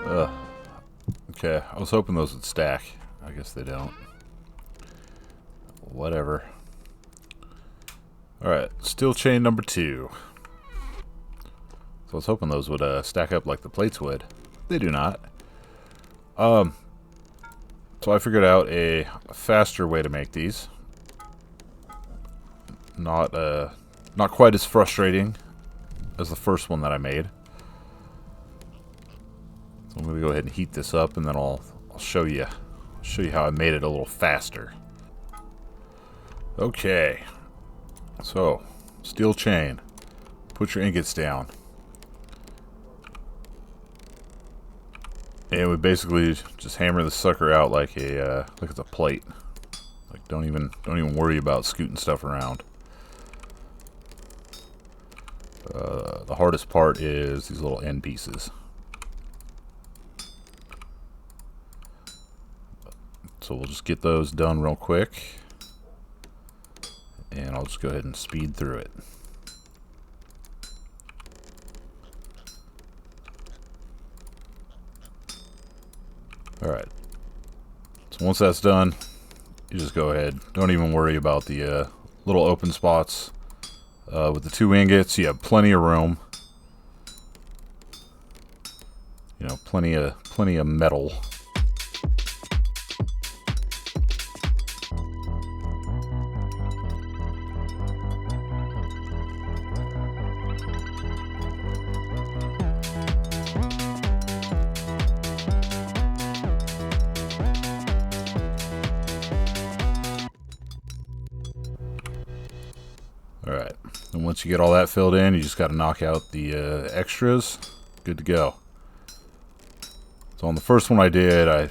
Ugh. Okay, I was hoping those would stack. I guess they don't. Whatever. Alright, steel chain number 2. So I was hoping those would stack up like the plates would. They do not. So I figured out a faster way to make these. Not quite as frustrating as the first one that I made. So I'm going to go ahead and heat this up, and then I'll show you how I made it a little faster. Okay. So, steel chain. Put your ingots down. And we basically just hammer the sucker out like it's a plate. Like don't even worry about scooting stuff around. The hardest part is these little end pieces. So we'll just get those done real quick. And I'll just go ahead and speed through it. Alright. So once that's done, you just go ahead. Don't even worry about the little open spots. With the 2 ingots, you have plenty of room. You know, plenty of metal. Alright, and once you get all that filled in, you just got to knock out the extras. Good to go. So on the first one I did, I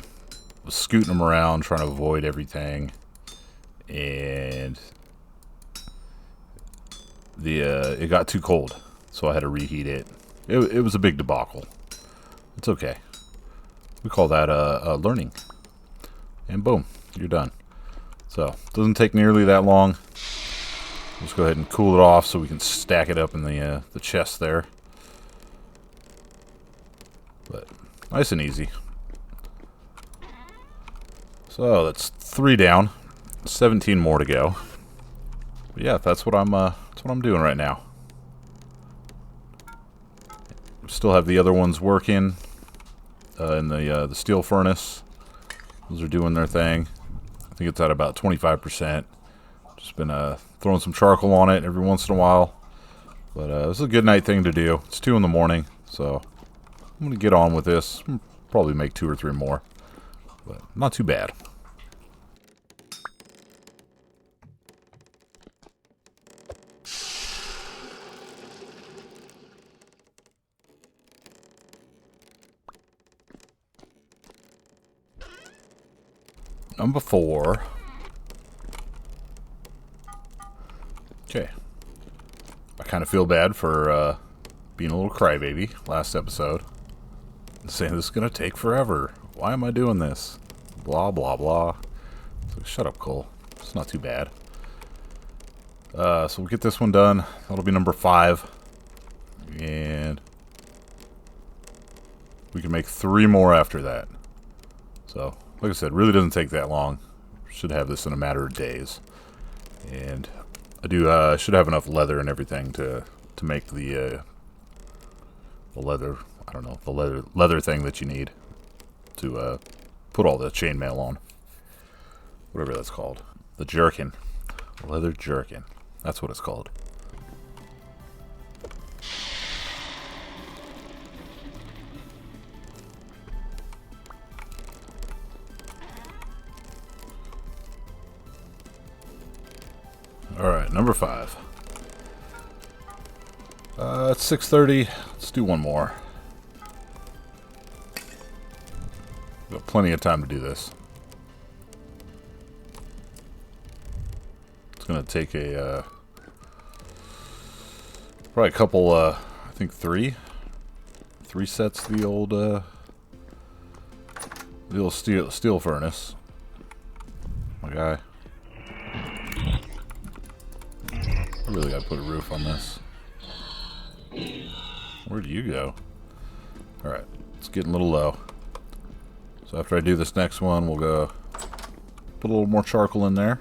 was scooting them around, trying to avoid everything. And it got too cold, so I had to reheat it. It was a big debacle. It's okay. We call that learning. And boom, you're done. So, it doesn't take nearly that long. Let's go ahead and cool it off so we can stack it up in the chest there. But nice and easy. So that's 3 down, 17 more to go. But yeah, that's what I'm doing right now. Still have the other ones working in the steel furnace. Those are doing their thing. I think it's at about 25%. Just been throwing some charcoal on it every once in a while. But this is a good night thing to do. It's 2 in the morning, so I'm going to get on with this. Probably make 2 or 3 more. But not too bad. Number 4. Okay. I kind of feel bad for being a little crybaby last episode. Saying this is going to take forever. Why am I doing this? Blah, blah, blah. So shut up, Cole. It's not too bad. So we'll get this one done. That'll be number 5. And we can make 3 more after that. So, like I said, really doesn't take that long. Should have this in a matter of days. And I do should have enough leather and everything to make the leather, I don't know, the leather thing that you need to put all the chainmail on. Whatever that's called. The jerkin. Leather jerkin. That's what it's called. Alright, number 5. It's 6:30. Let's do one more. Got plenty of time to do this. It's going to take probably a couple, I think 3 sets of the old steel furnace. My guy. I really gotta put a roof on this. Where do you go? Alright, it's getting a little low. So after I do this next one, we'll go put a little more charcoal in there.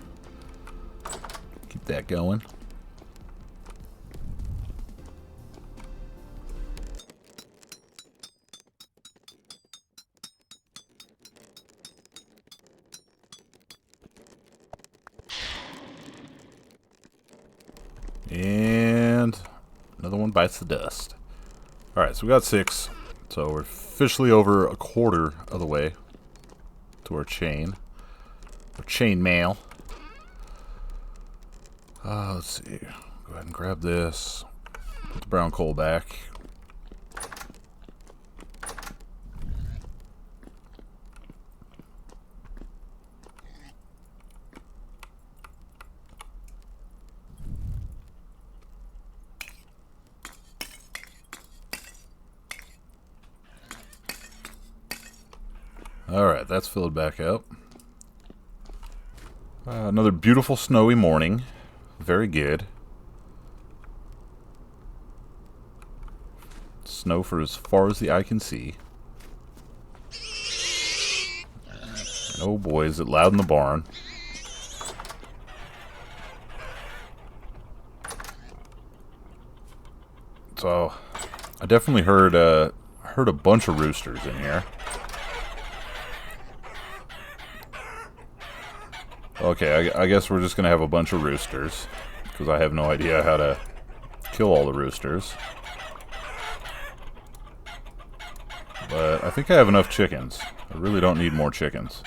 Keep that going. And another one bites the dust. Alright, so we got 6. So we're officially over a quarter of the way to our chain. Our chain mail. Let's see. Go ahead and grab this. Put the brown coal back. Alright, that's filled back up. Another beautiful snowy morning. Very good. Snow for as far as the eye can see. And oh boy, is it loud in the barn. So, I definitely heard a bunch of roosters in here. Okay, I guess we're just going to have a bunch of roosters, because I have no idea how to kill all the roosters. But I think I have enough chickens. I really don't need more chickens.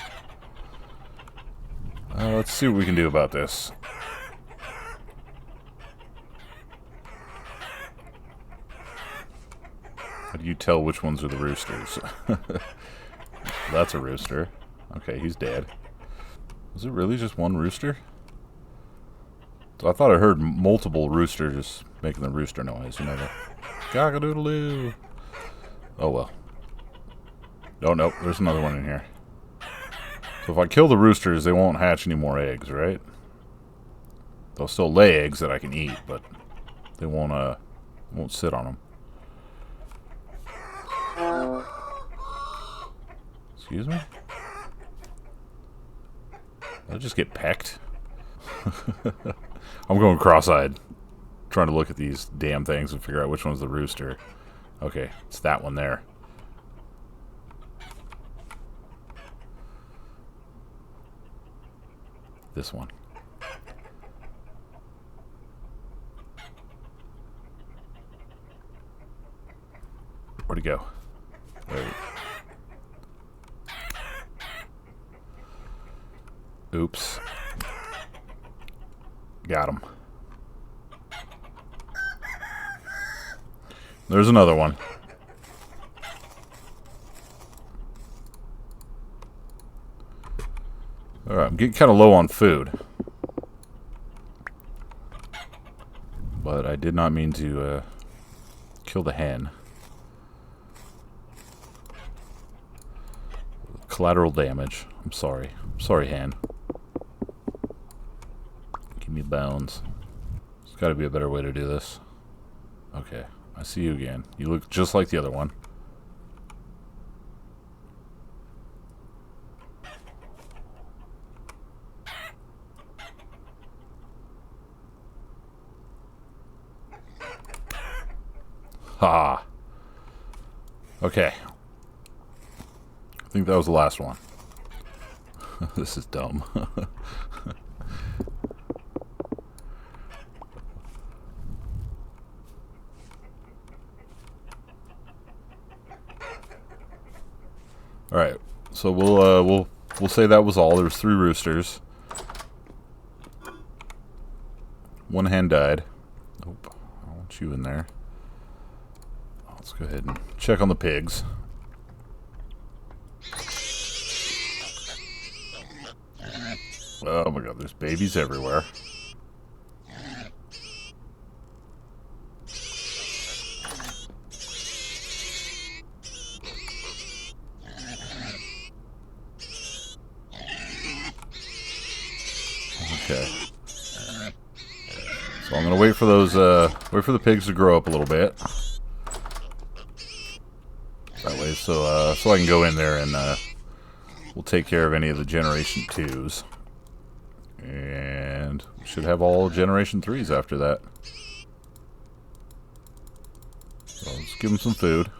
Let's see what we can do about this. How do you tell which ones are the roosters? That's a rooster. Okay, he's dead. Was it really just one rooster? So I thought I heard multiple roosters making the rooster noise, you know, the cock-a-doodle-doo. Oh well. Oh nope, there's another one in here. So if I kill the roosters, they won't hatch any more eggs, right? They'll still lay eggs that I can eat, but they won't sit on them. Excuse me? Did I just get pecked? I'm going cross-eyed, trying to look at these damn things and figure out which one's the rooster. Okay, it's that one there. This one. Where'd he go? Wait. Oops. Got him. There's another one. Alright, I'm getting kind of low on food. But I did not mean to kill the hen. Collateral damage. I'm sorry. I'm sorry, hen. Give me bones. There's got to be a better way to do this. Okay, I see you again. You look just like the other one. Ha! Okay. I think that was the last one. This is dumb. All right, so we'll say that was all. There was 3 roosters. 1 hen died. Nope, I don't want you in there. Let's go ahead and check on the pigs. Oh my god, there's babies everywhere. Okay. So I'm gonna wait for those, wait for the pigs to grow up a little bit. That way, so I can go in there and we'll take care of any of the Generation 2s. And we should have all Generation 3s after that. So let's give them some food.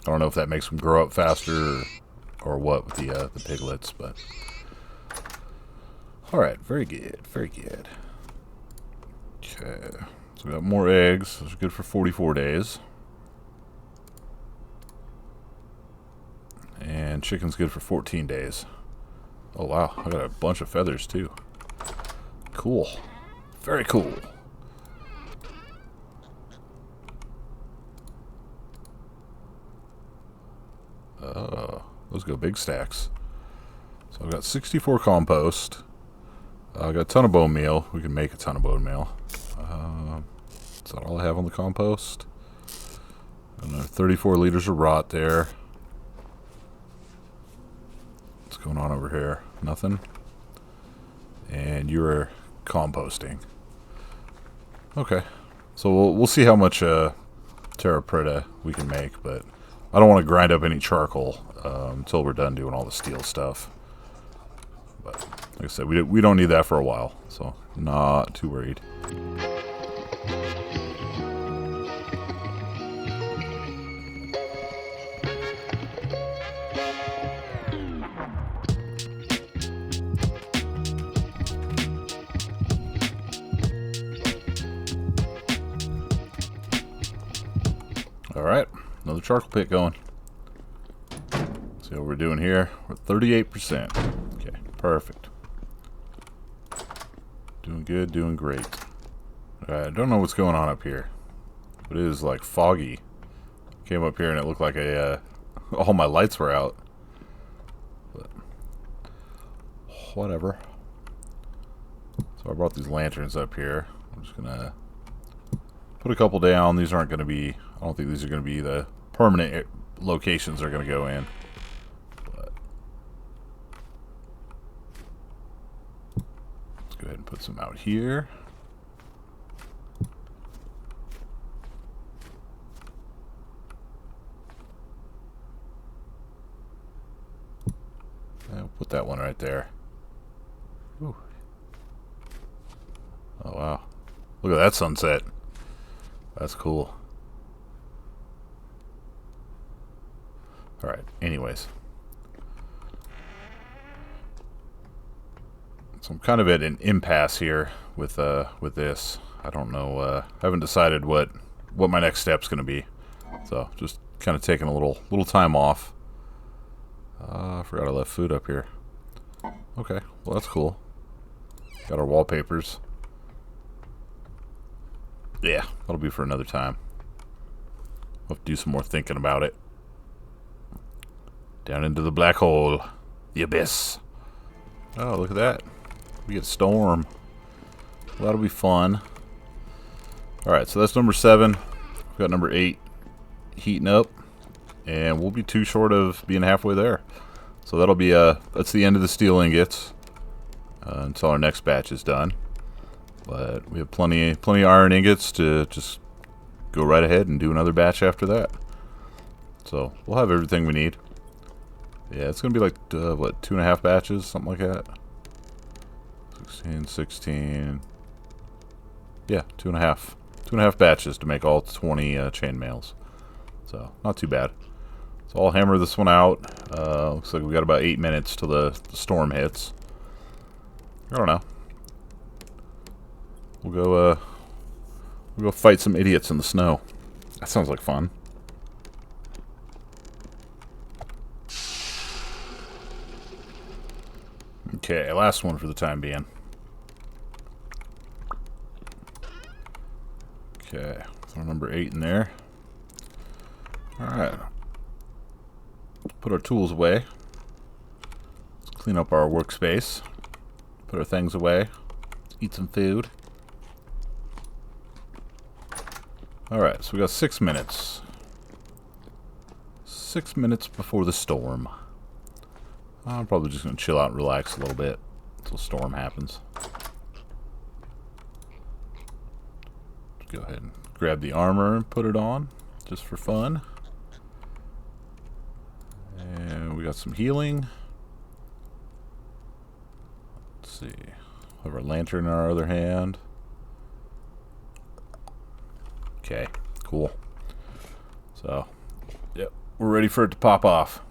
I don't know if that makes them grow up faster or what with the piglets, but... Alright, very good, very good. Okay, so we got more eggs. Those are good for 44 days. And chicken's good for 14 days. Oh wow, I got a bunch of feathers too. Cool. Very cool. Those go big stacks. So I've got 64 compost. I got a ton of bone meal. We can make a ton of bone meal. Is that all I have on the compost? Another 34 liters of rot there. What's going on over here? Nothing. And you're composting. Okay. So we'll see how much terra preta we can make, but I don't want to grind up any charcoal until we're done doing all the steel stuff. But like I said, we don't need that for a while, so not too worried. Alright, another charcoal pit going. See what we're doing here. We're at 38%. Okay, perfect. Doing good, doing great. Alright, I don't know what's going on up here. But it is like foggy. Came up here and it looked like all my lights were out. But whatever. So I brought these lanterns up here. I'm just gonna put a couple down. These aren't gonna be, I don't think these are gonna be the permanent locations they're gonna go in. But let's go ahead and put some out here. And we'll put that one right there. Ooh. Oh wow. Look at that sunset. That's cool. Alright, anyways. So I'm kind of at an impasse here with this. I don't know, I haven't decided what my next step's gonna be. So just kind of taking a little time off. I forgot I left food up here. Okay, well that's cool. Got our wallpapers. Yeah, that'll be for another time. We'll have to do some more thinking about it. Down into the black hole. The abyss. Oh, look at that. We get storm. Well, that'll be fun. Alright, so that's number 7. We've got number 8 heating up. And we'll be too short of being halfway there. So that'll be, that's the end of the steel ingots. Until our next batch is done. But we have plenty of iron ingots to just go right ahead and do another batch after that. So we'll have everything we need. Yeah, it's gonna be like what, 2.5 batches, something like that. 16. Yeah, 2.5 batches to make all 20 chainmails. So not too bad. So I'll hammer this one out. Looks like we got about 8 minutes till the storm hits. I don't know. We'll go fight some idiots in the snow. That sounds like fun. Okay, last one for the time being. Okay, throw number 8 in there. Alright. Put our tools away. Let's clean up our workspace. Put our things away. Eat some food. Alright, so we got 6 minutes. 6 minutes before the storm. I'm probably just going to chill out and relax a little bit until the storm happens. Go ahead and grab the armor and put it on, just for fun. And we got some healing. Let's see. We have our lantern in our other hand. Okay, cool. So, yep, we're ready for it to pop off.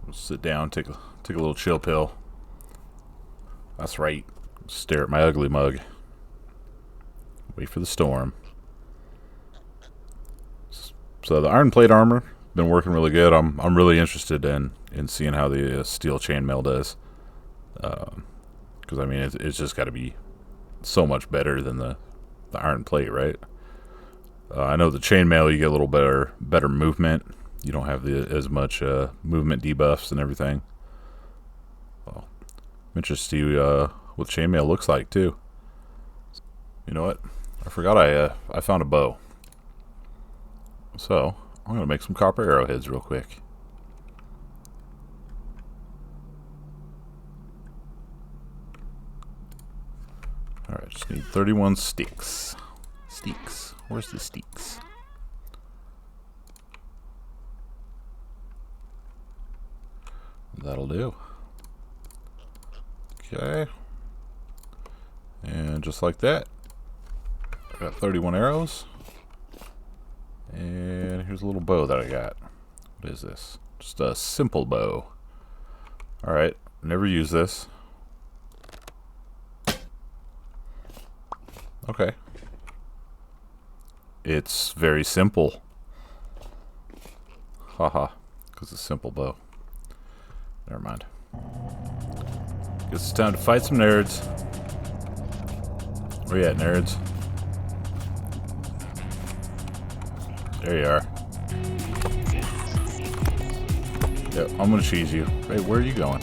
We'll sit down, take a little chill pill. That's right. Stare at my ugly mug. Wait for the storm. So the iron plate armor been working really good. I'm really interested in seeing how the steel chainmail does. Because I mean it's just got to be so much better than the iron plate, right? I know the chainmail you get a little better movement. You don't have as much movement debuffs and everything. Well, I'm interested to see what chainmail looks like too. You know what? I forgot I found a bow. So I'm gonna make some copper arrowheads real quick. All right, just need 31 sticks. Sticks. Where's the sticks? That'll do. Okay. And just like that, I got 31 arrows. And here's a little bow that I got. What is this? Just a simple bow. Alright, never use this. Okay. It's very simple. Haha, because it's a simple bow. Never mind. Guess it's time to fight some nerds. Where you at, nerds? There you are. Yep, I'm gonna cheese you. Hey, where are you going?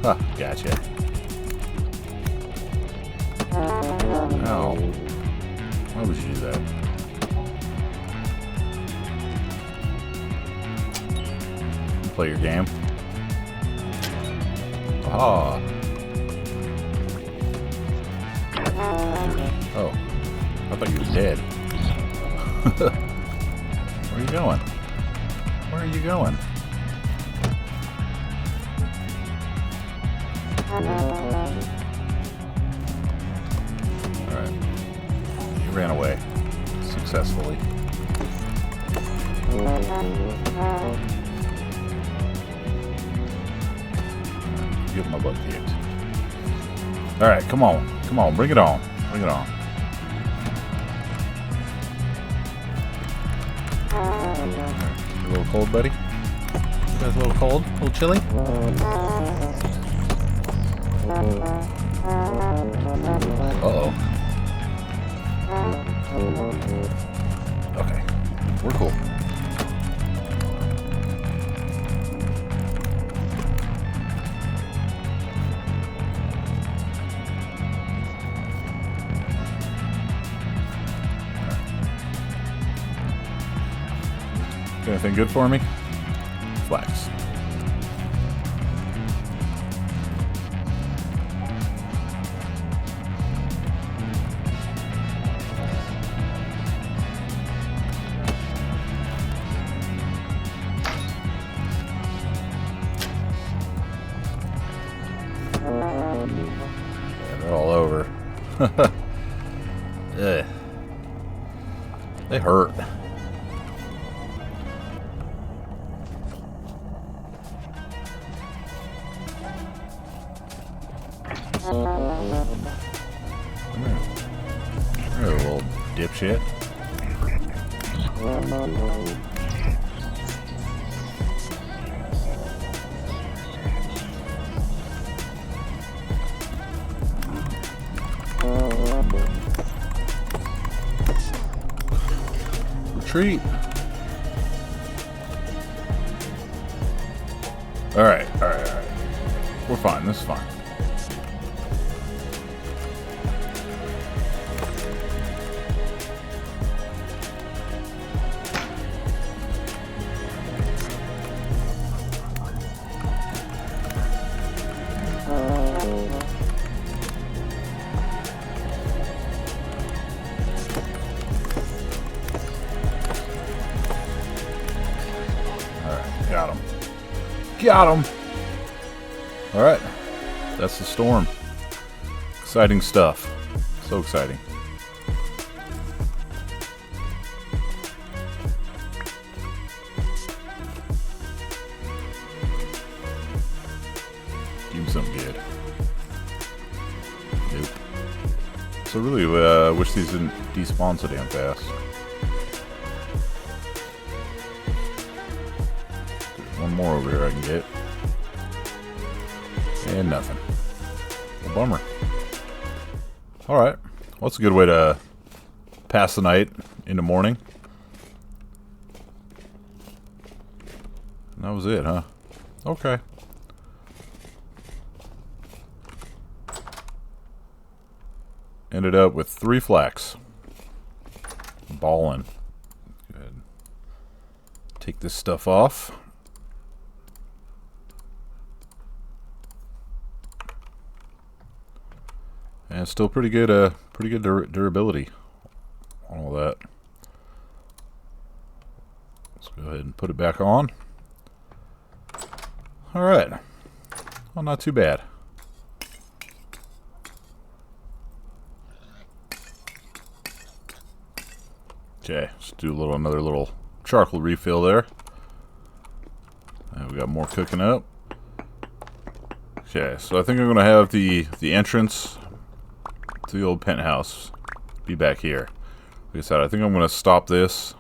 Ah, gotcha. Ow. Why would you do that? Play your game. Ah. Oh. I thought you were dead. Where are you going? Where are you going? Alright. You ran away. Successfully. Give my butt kicked. Alright, come on. Come on, bring it on. Bring it on. You a little cold, buddy? You guys a little cold? A little chilly? Uh-oh. Okay. We're cool. Anything good for me? Flax. Yeah, they're all over. Ugh. They hurt. You're a little dipshit. Retreat. Alright. We're fine. This is fine. Got him! Alright. That's the storm. Exciting stuff. So exciting. Give him something good. Nope. So really, wish these didn't despawn so damn fast. There's one more over here I can get. And nothing. Well, bummer. Alright. Well, that's a good way to pass the night into morning. And that was it, huh? Okay. Ended up with 3 flax. Ballin'. Good. Take this stuff off. And still pretty good durability on all that. Let's go ahead and put it back on. Alright. Well, not too bad. Okay, let's do another little charcoal refill there. And we got more cooking up. Okay, so I think I'm gonna have the entrance to the old penthouse be back here. Like I said, I think I'm gonna stop this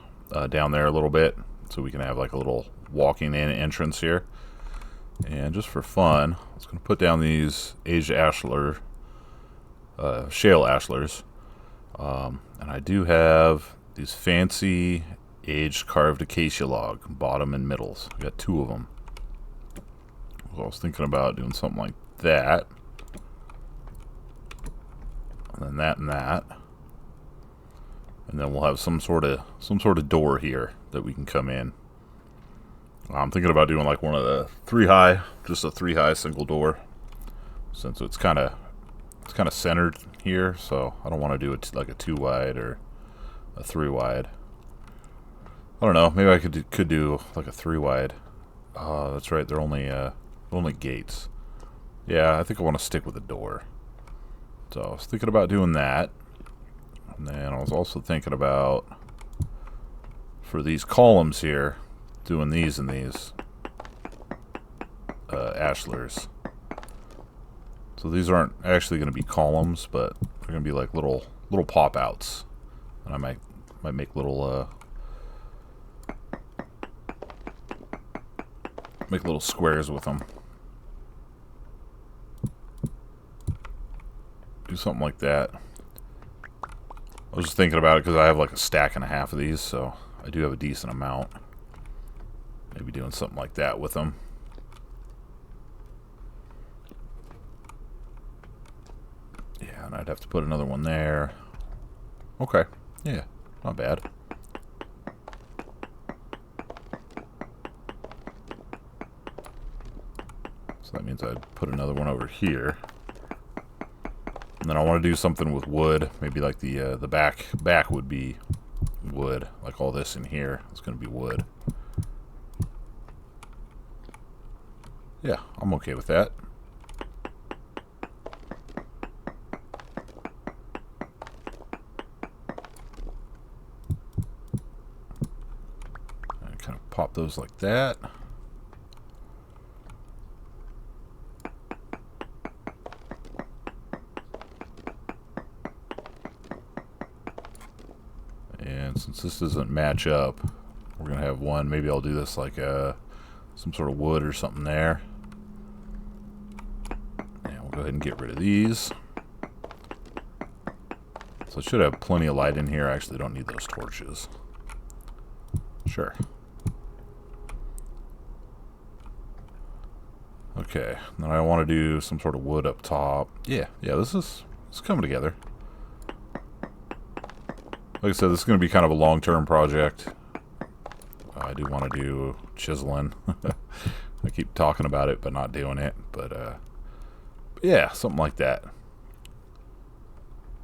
down there a little bit so we can have like a little walking in entrance here. And just for fun, I was gonna put down these aged ashlar, shale ashlars, and I do have these fancy aged carved acacia log, bottom and middles. I got 2 of them. So I was thinking about doing something like that, and then that and that, and then we'll have some sort of door here that we can come in. I'm thinking about doing like one of the 3 high, just a 3 high single door, since it's kind of centered here. So I don't want to do it like a 2 wide or a 3 wide. I don't know. Maybe I could do like a 3 wide. That's right. They're only gates. Yeah, I think I want to stick with a door. So I was thinking about doing that, and then I was also thinking about for these columns here, doing these and these ashlars. So these aren't actually going to be columns, but they're going to be like little pop outs. And I might make little squares with them. Do something like that. I was just thinking about it because I have like a stack and a half of these, so I do have a decent amount. Maybe doing something like that with them. Yeah, and I'd have to put another one there. Okay. Yeah, not bad. So that means I'd put another one over here. And then I want to do something with wood. Maybe like the back would be wood. Like all this in here is going to be wood. Yeah, I'm okay with that. And kind of pop those like that. And since this doesn't match up, we're going to have one. Maybe I'll do this like some sort of wood or something there. And we'll go ahead and get rid of these. So I should have plenty of light in here. I actually don't need those torches. Sure. Okay, then I want to do some sort of wood up top. Yeah, this is coming together. Like I said, this is going to be kind of a long-term project. I do want to do chiseling. I keep talking about it, but not doing it. But yeah, something like that.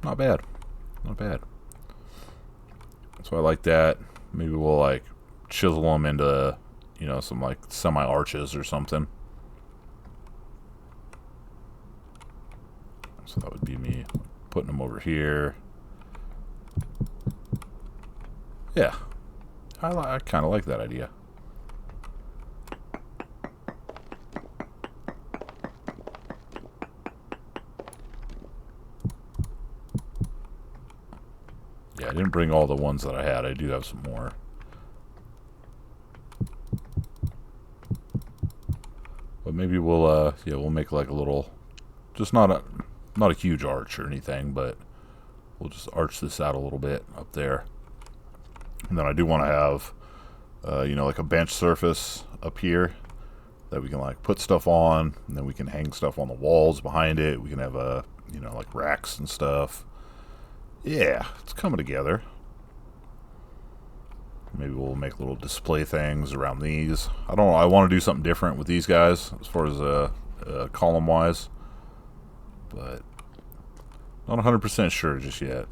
Not bad. Not bad. So I like that. Maybe we'll like chisel them into, you know, some like semi-arches or something. So that would be me putting them over here. Yeah, I kind of like that idea. Yeah, I didn't bring all the ones that I had. I do have some more. But maybe we'll yeah, we'll make like a little, just not a huge arch or anything, but we'll just arch this out a little bit up there. And then I do want to have you know, like a bench surface up here that we can like put stuff on, and then we can hang stuff on the walls behind it. We can have you know, like racks and stuff. Yeah, it's coming together. Maybe we'll make little display things around these. I want to do something different with these guys as far as column wise, but not 100% sure just yet.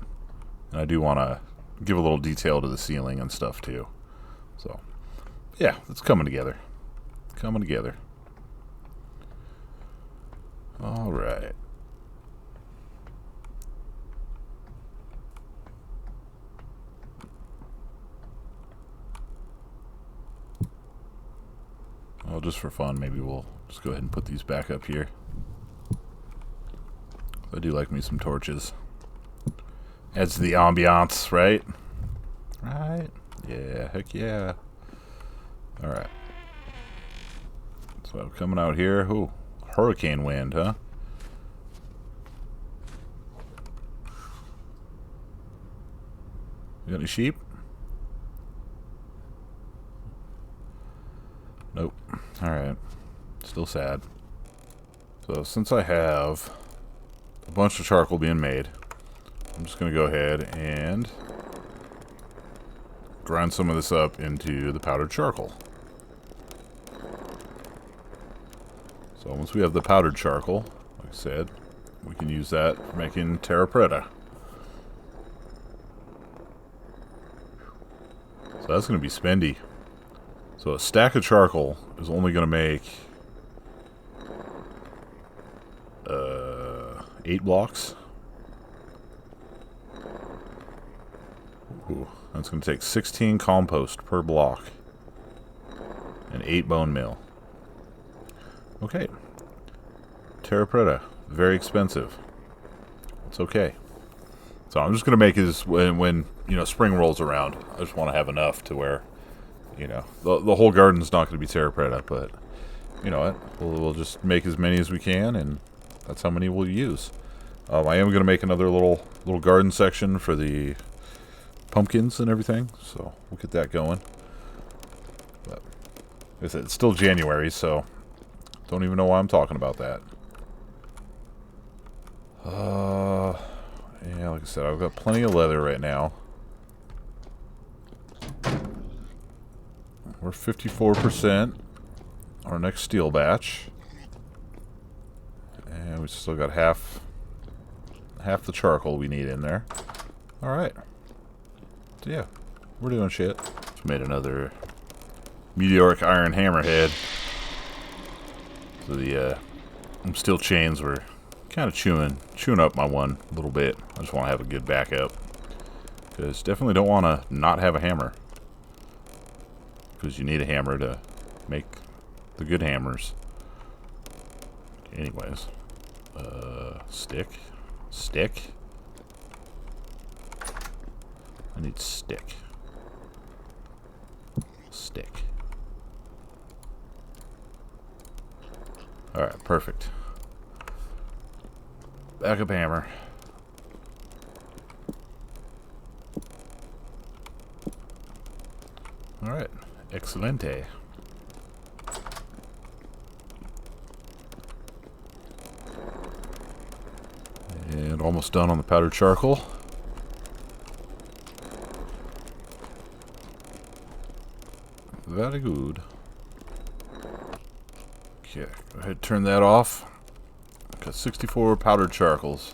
And I do want to give a little detail to the ceiling and stuff too. So yeah, it's coming together. Coming together. All right. Well, just for fun, maybe we'll just go ahead and put these back up here. I do like me some torches. Adds to the ambiance, right? Right? Yeah, heck yeah. Alright. So coming out here, ooh, hurricane wind, huh? You got any sheep? Nope. Alright. Still sad. So since I have a bunch of charcoal being made, I'm just going to go ahead and grind some of this up into the powdered charcoal. So once we have the powdered charcoal, like I said, we can use that for making terra preta. So that's going to be spendy. So a stack of charcoal is only going to make 8 blocks. Ooh, that's going to take 16 compost per block and 8 bone meal. Okay. Terra preta, very expensive. It's okay. So I'm just going to make it when you know, spring rolls around. I just want to have enough to where, you know, the whole garden's not going to be terra preta, but you know what? We'll just make as many as we can, and that's how many we'll use. I am going to make another little garden section for the pumpkins and everything, so we'll get that going. But like I said, it's still January, so don't even know why I'm talking about that. Yeah, like I said, I've got plenty of leather right now. We're 54% our next steel batch, and we still got half the charcoal we need in there. All right, so yeah, we're doing shit. Just made another meteoric iron hammerhead. So the steel chains were kind of chewing up my one a little bit. I just want to have a good backup, because definitely don't want to not have a hammer, because you need a hammer to make the good hammers. Anyways, stick. I need stick. All right, perfect. Backup hammer. All right, excelente. And almost done on the powdered charcoal. Very good. Okay, go ahead and turn that off. Got 64 powdered charcoals.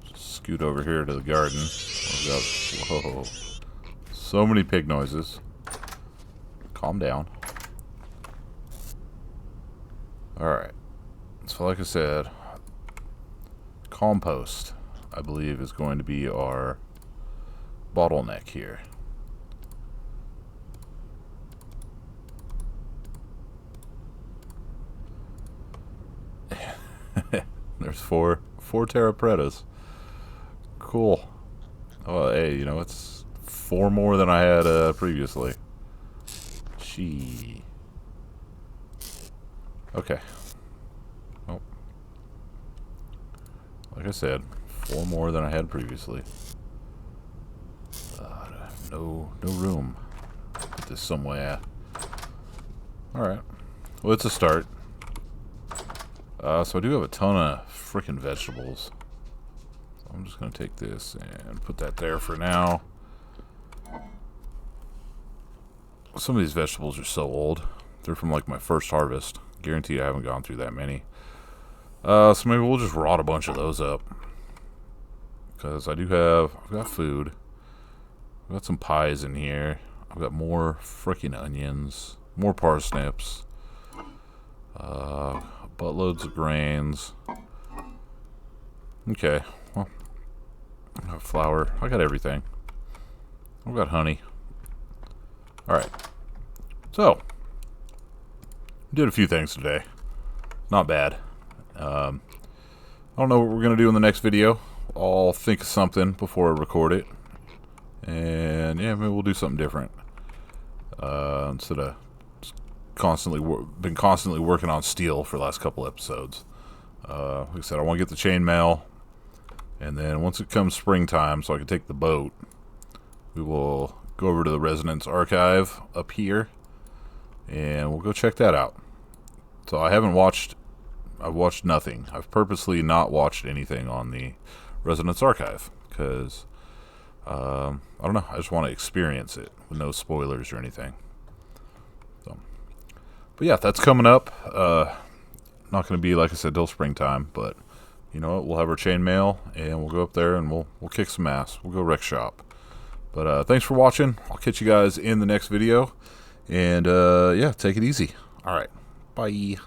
Just scoot over here to the garden. Whoa. So many pig noises. Calm down. Alright. So like I said, compost, I believe, is going to be our bottleneck here. There's four Terra Pretas. Cool. Oh, hey, you know, it's 4 more than I had previously. Gee. Okay. Oh. Like I said, 4 more than I had previously. No room. Put this somewhere. Alright. Well, it's a start. So I do have a ton of freaking vegetables. So I'm just going to take this and put that there for now. Some of these vegetables are so old. They're from like my first harvest. Guarantee I haven't gone through that many. So maybe we'll just rot a bunch of those up. Because I've got food. I've got some pies in here. I've got more freaking onions. More parsnips. Buttloads of grains. Okay, well, I have flour. I got everything. I've got honey. Alright. So, did a few things today. Not bad. I don't know what we're going to do in the next video. I'll think of something before I record it. And yeah, maybe we'll do something different. Instead of been constantly working on steel for the last couple episodes. Like I said, I want to get the chainmail, and then once it comes springtime, so I can take the boat, we will go over to the Resonance Archive up here, and we'll go check that out. So I've watched nothing. I've purposely not watched anything on the Resonance Archive, because, I don't know, I just want to experience it with no spoilers or anything. But yeah, that's coming up. Not going to be, like I said, till springtime. But you know what? We'll have our chainmail, and we'll go up there, and we'll kick some ass. We'll go wreck shop. But thanks for watching. I'll catch you guys in the next video. And yeah, take it easy. All right. Bye.